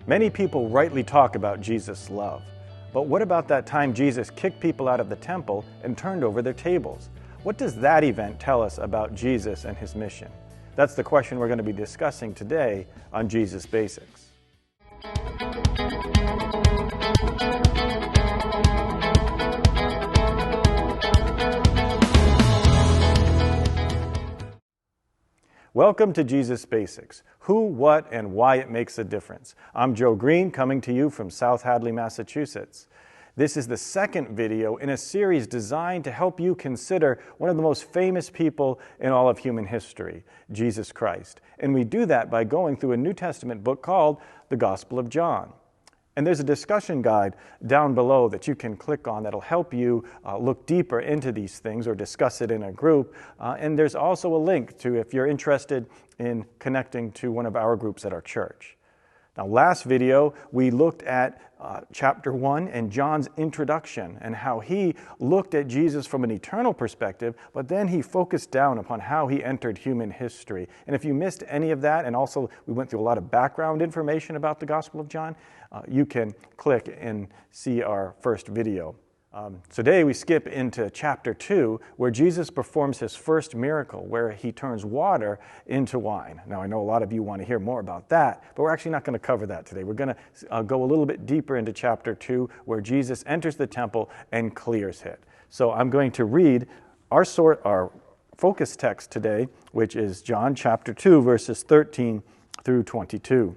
Many people rightly talk about Jesus' love. But what about that time Jesus kicked people out of the temple and turned over their tables? What does that event tell us about Jesus and his mission? That's the question we're going to be discussing today on Jesus Basics. Welcome to Jesus Basics, who, what, and why it makes a difference. I'm Joe Greene, coming to you from South Hadley, Massachusetts. This is the second video in a series designed to help you consider one of the most famous people in all of human history, Jesus Christ. And we do that by going through a New Testament book called the Gospel of John. And there's a discussion guide down below that you can click on that'll help you look deeper into these things or discuss it in a group. And there's also a link to if you're interested in connecting to one of our groups at our church. Now, last video, we looked at chapter 1 and John's introduction and how he looked at Jesus from an eternal perspective, but then he focused down upon how he entered human history. And if you missed any of that, and also we went through a lot of background information about the Gospel of John, you can click and see our first video. Today we skip into chapter 2, where Jesus performs his first miracle, where he turns water into wine. Now, I know a lot of you want to hear more about that, but we're actually not going to cover that today. We're going to go a little bit deeper into chapter 2, where Jesus enters the temple and clears it. So I'm going to read our focus text today, which is John chapter 2, verses 13 through 22.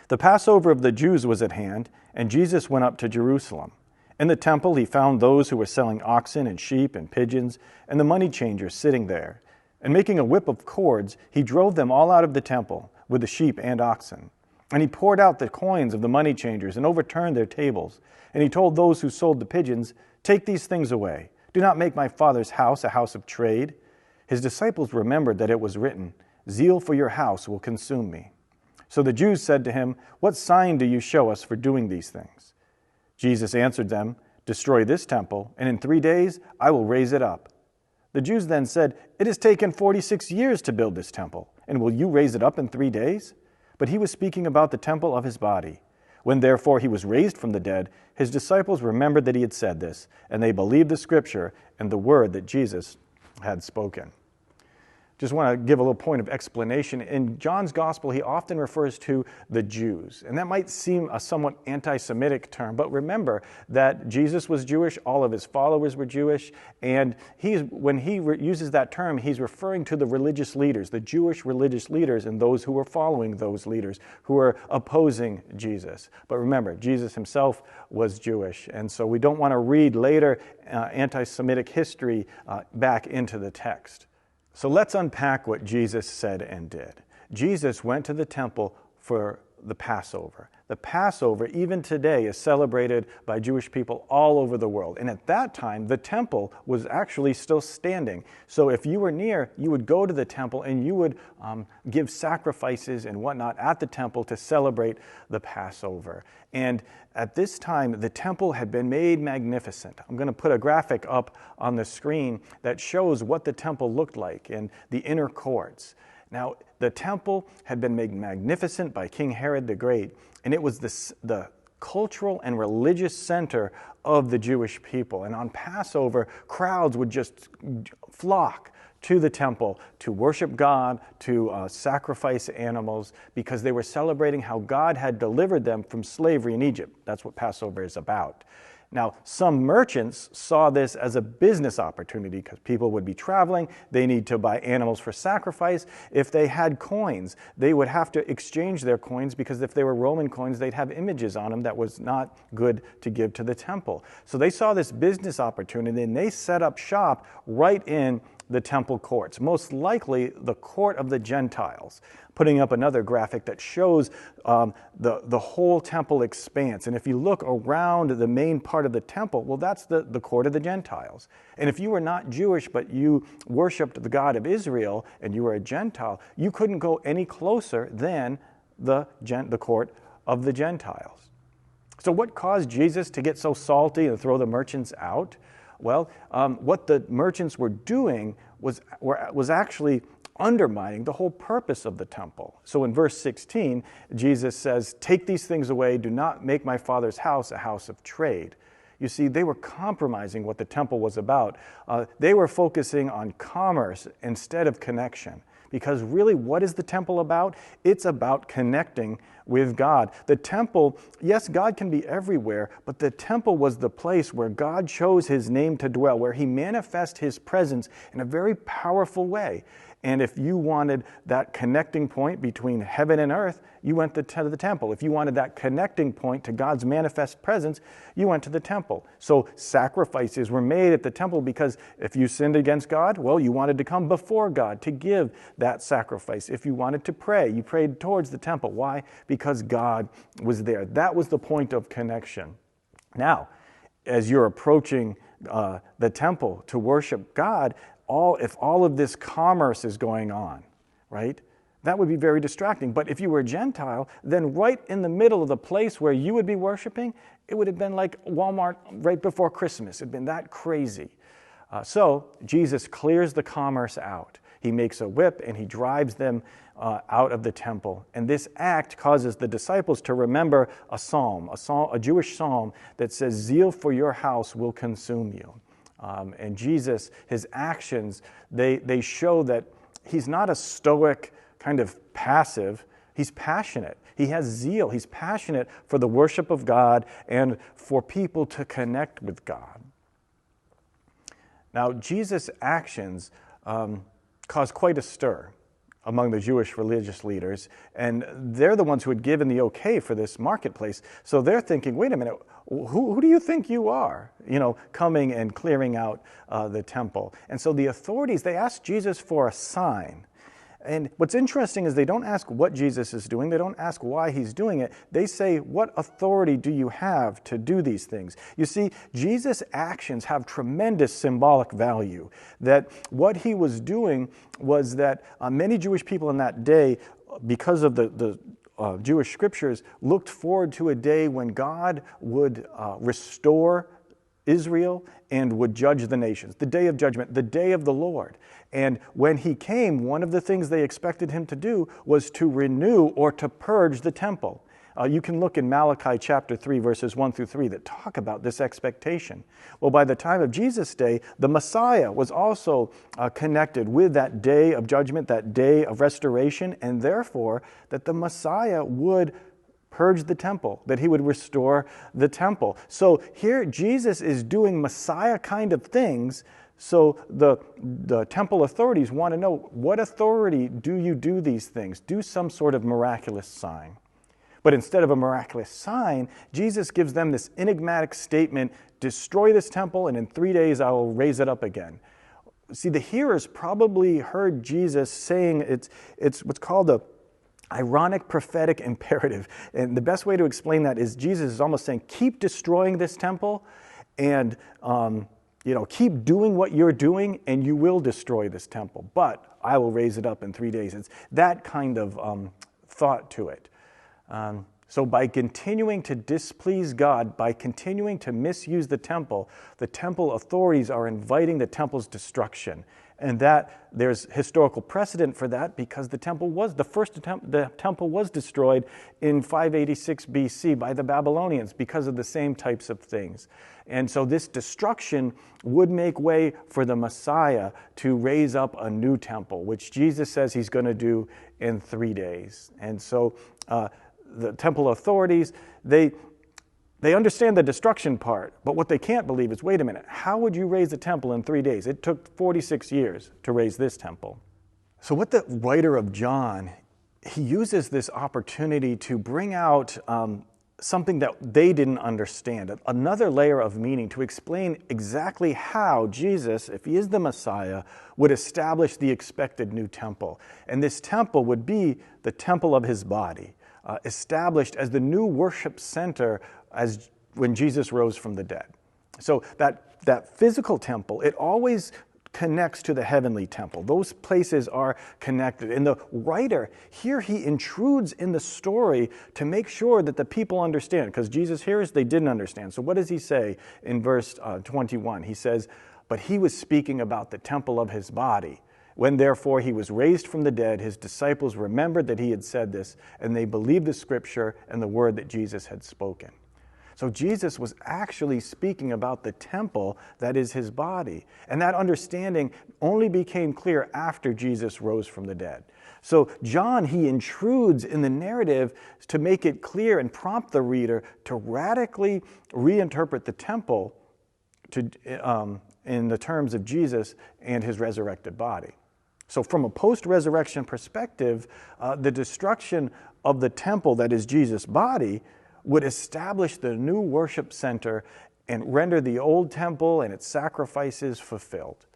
The Passover of the Jews was at hand, and Jesus went up to Jerusalem. In the temple he found those who were selling oxen and sheep and pigeons, and the money changers sitting there. And making a whip of cords, he drove them all out of the temple, with the sheep and oxen. And he poured out the coins of the money changers and overturned their tables. And he told those who sold the pigeons, "Take these things away. Do not make my Father's house a house of trade." His disciples remembered that it was written, "Zeal for your house will consume me." So the Jews said to him, "What sign do you show us for doing these things?" Jesus answered them, "Destroy this temple, and in 3 days I will raise it up." The Jews then said, "It has taken 46 years to build this temple, and will you raise it up in 3 days?" But he was speaking about the temple of his body. When therefore he was raised from the dead, his disciples remembered that he had said this, and they believed the scripture and the word that Jesus had spoken. Just want to give a little point of explanation. In John's gospel, he often refers to the Jews. And that might seem a somewhat anti-Semitic term, but remember that Jesus was Jewish, all of his followers were Jewish, and when he uses that term, he's referring to the religious leaders, the Jewish religious leaders, and those who were following those leaders, who were opposing Jesus. But remember, Jesus himself was Jewish, and so we don't want to read later anti-Semitic history back into the text. So let's unpack what Jesus said and did. Jesus went to the temple for the Passover. The Passover, even today, is celebrated by Jewish people all over the world. And at that time, the temple was actually still standing. So if you were near, you would go to the temple and you would give sacrifices and whatnot at the temple to celebrate the Passover. And at this time, the temple had been made magnificent. I'm going to put a graphic up on the screen that shows what the temple looked like in the inner courts. Now, the temple had been made magnificent by King Herod the Great, and it was the cultural and religious center of the Jewish people. And on Passover, crowds would just flock to the temple to worship God, to sacrifice animals, because they were celebrating how God had delivered them from slavery in Egypt. That's what Passover is about. Now, some merchants saw this as a business opportunity because people would be traveling. They need to buy animals for sacrifice. If they had coins, they would have to exchange their coins because if they were Roman coins, they'd have images on them that was not good to give to the temple. So they saw this business opportunity and they set up shop right in the temple courts, most likely the court of the Gentiles. Putting up another graphic that shows the whole temple expanse. And if you look around the main part of the temple, well, that's the court of the Gentiles. And if you were not Jewish, but you worshiped the God of Israel, and you were a Gentile, you couldn't go any closer than the court of the Gentiles. So what caused Jesus to get so salty and throw the merchants out? Well, what the merchants were doing was actually undermining the whole purpose of the temple. So in verse 16, Jesus says, "Take these things away, do not make my Father's house a house of trade." You see, they were compromising what the temple was about. They were focusing on commerce instead of connection. Because really, what is the temple about? It's about connecting with God. The temple, yes, God can be everywhere, but the temple was the place where God chose his name to dwell, where he manifests his presence in a very powerful way. And if you wanted that connecting point between heaven and earth, you went to the temple. If you wanted that connecting point to God's manifest presence, you went to the temple. So sacrifices were made at the temple because if you sinned against God, well, you wanted to come before God to give that sacrifice. If you wanted to pray, you prayed towards the temple. Why? Because God was there. That was the point of connection. Now, as you're approaching the temple to worship God, if all of this commerce is going on, right, that would be very distracting. But if you were a Gentile, then right in the middle of the place where you would be worshiping, it would have been like Walmart right before Christmas. It had been that crazy. So Jesus clears the commerce out. He makes a whip and he drives them out of the temple. And this act causes the disciples to remember a Jewish psalm that says, "Zeal for your house will consume you." And Jesus, his actions, they show that he's not a stoic kind of passive. He's passionate. He has zeal. He's passionate for the worship of God and for people to connect with God. Now, Jesus' actions caused quite a stir among the Jewish religious leaders, and they're the ones who had given the okay for this marketplace. So they're thinking, wait a minute, who do you think you are, coming and clearing out the temple? And so the authorities, they asked Jesus for a sign. And what's interesting is they don't ask what Jesus is doing. They don't ask why he's doing it. They say, what authority do you have to do these things? You see, Jesus' actions have tremendous symbolic value. That what he was doing was that many Jewish people in that day, because of the Jewish scriptures, looked forward to a day when God would restore Israel and would judge the nations, the day of judgment, the day of the Lord. And when he came, one of the things they expected him to do was to renew or to purge the temple. You can look in Malachi chapter 3, verses 1 through 3 that talk about this expectation. Well, by the time of Jesus' day, the Messiah was also connected with that day of judgment, that day of restoration, and therefore that the Messiah would purge the temple, that he would restore the temple. So here Jesus is doing Messiah kind of things. So the temple authorities want to know, what authority do you do these things? Do some sort of miraculous sign. But instead of a miraculous sign, Jesus gives them this enigmatic statement, destroy this temple and in 3 days I will raise it up again. See, the hearers probably heard Jesus saying it's what's called a ironic prophetic imperative. And the best way to explain that is Jesus is almost saying, keep destroying this temple and keep doing what you're doing and you will destroy this temple. But I will raise it up in 3 days. It's that kind of thought to it. So by continuing to displease God, by continuing to misuse the temple authorities are inviting the temple's destruction. And that there's historical precedent for that because the temple was destroyed in 586 BC by the Babylonians because of the same types of things. And so this destruction would make way for the Messiah to raise up a new temple, which Jesus says he's going to do in 3 days. And so the temple authorities, they understand the destruction part, but what they can't believe is, wait a minute, how would you raise the temple in 3 days? It took 46 years to raise this temple. So what the writer of John, he uses this opportunity to bring out something that they didn't understand, another layer of meaning to explain exactly how Jesus, if he is the Messiah, would establish the expected new temple. And this temple would be the temple of his body, established as the new worship center as when Jesus rose from the dead. So that physical temple, it always connects to the heavenly temple. Those places are connected. And the writer, here he intrudes in the story to make sure that the people understand, because Jesus hears they didn't understand. So what does he say in verse 21? He says, but he was speaking about the temple of his body, When therefore he was raised from the dead, his disciples remembered that he had said this, and they believed the scripture and the word that Jesus had spoken. So Jesus was actually speaking about the temple that is his body. And that understanding only became clear after Jesus rose from the dead. So John, he intrudes in the narrative to make it clear and prompt the reader to radically reinterpret the temple in the terms of Jesus and his resurrected body. So from a post-resurrection perspective, the destruction of the temple that is Jesus' body would establish the new worship center and render the old temple and its sacrifices fulfilled.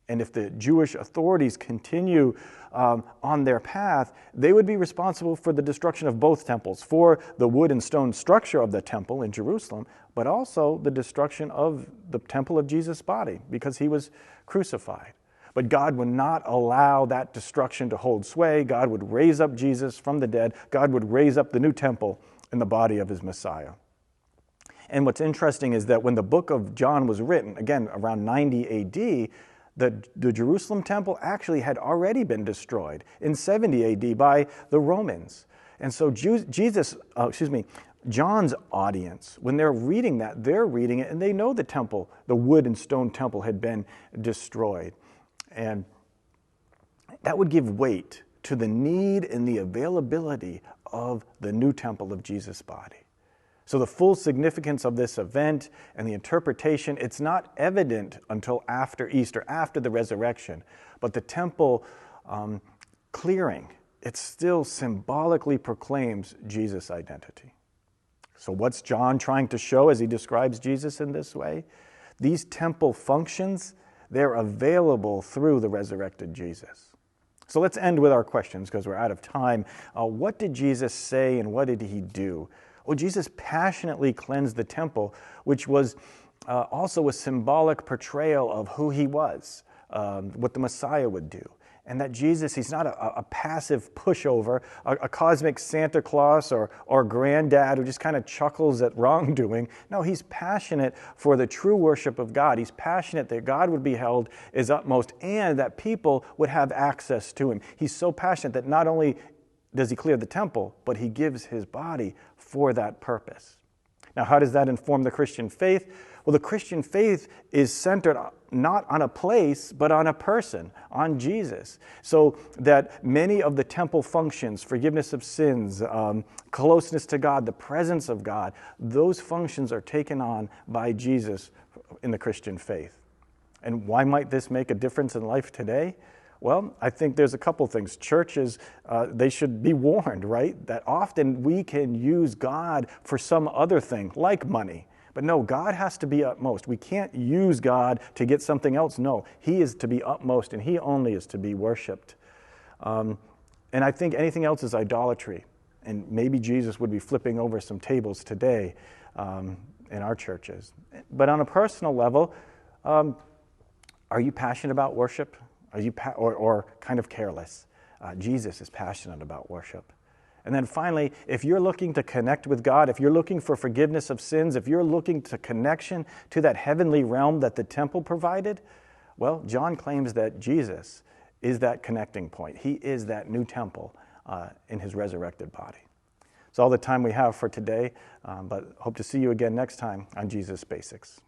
And if the Jewish authorities continue on their path, they would be responsible for the destruction of both temples, for the wood and stone structure of the temple in Jerusalem, but also the destruction of the temple of Jesus' body because he was crucified. But God would not allow that destruction to hold sway. God would raise up Jesus from the dead. God would raise up the new temple in the body of his Messiah. And what's interesting is that when the book of John was written, again, around 90 AD, the Jerusalem temple actually had already been destroyed in 70 AD by the Romans. And so John's audience, when they're reading that, they're reading it and they know the temple, the wood and stone temple had been destroyed. And that would give weight to the need and the availability of the new temple of Jesus' body. So the full significance of this event and the interpretation, it's not evident until after Easter, after the resurrection. But the temple clearing, it still symbolically proclaims Jesus' identity. So what's John trying to show as he describes Jesus in this way? These temple functions, they're available through the resurrected Jesus. So let's end with our questions because we're out of time. What did Jesus say and what did he do? Well, Jesus passionately cleansed the temple, which was also a symbolic portrayal of who he was, what the Messiah would do. And that Jesus, he's not a passive pushover, a cosmic Santa Claus or granddad who just kind of chuckles at wrongdoing. No, he's passionate for the true worship of God. He's passionate that God would be held as utmost and that people would have access to him. He's so passionate that not only does he clear the temple, but he gives his body for that purpose. Now, how does that inform the Christian faith? Well, the Christian faith is centered not on a place, but on a person, on Jesus. So that many of the temple functions, forgiveness of sins, closeness to God, the presence of God, those functions are taken on by Jesus in the Christian faith. And why might this make a difference in life today? Well, I think there's a couple things. Churches, they should be warned, right? That often we can use God for some other thing, like money. But no, God has to be utmost. We can't use God to get something else. No, he is to be utmost, and he only is to be worshipped. And I think anything else is idolatry. And maybe Jesus would be flipping over some tables today in our churches. But on a personal level, are you passionate about worship? Are you or kind of careless? Jesus is passionate about worship. And then finally, if you're looking to connect with God, if you're looking for forgiveness of sins, if you're looking to connection to that heavenly realm that the temple provided, well, John claims that Jesus is that connecting point. He is that new temple in his resurrected body. It's all the time we have for today, but hope to see you again next time on Jesus Basics.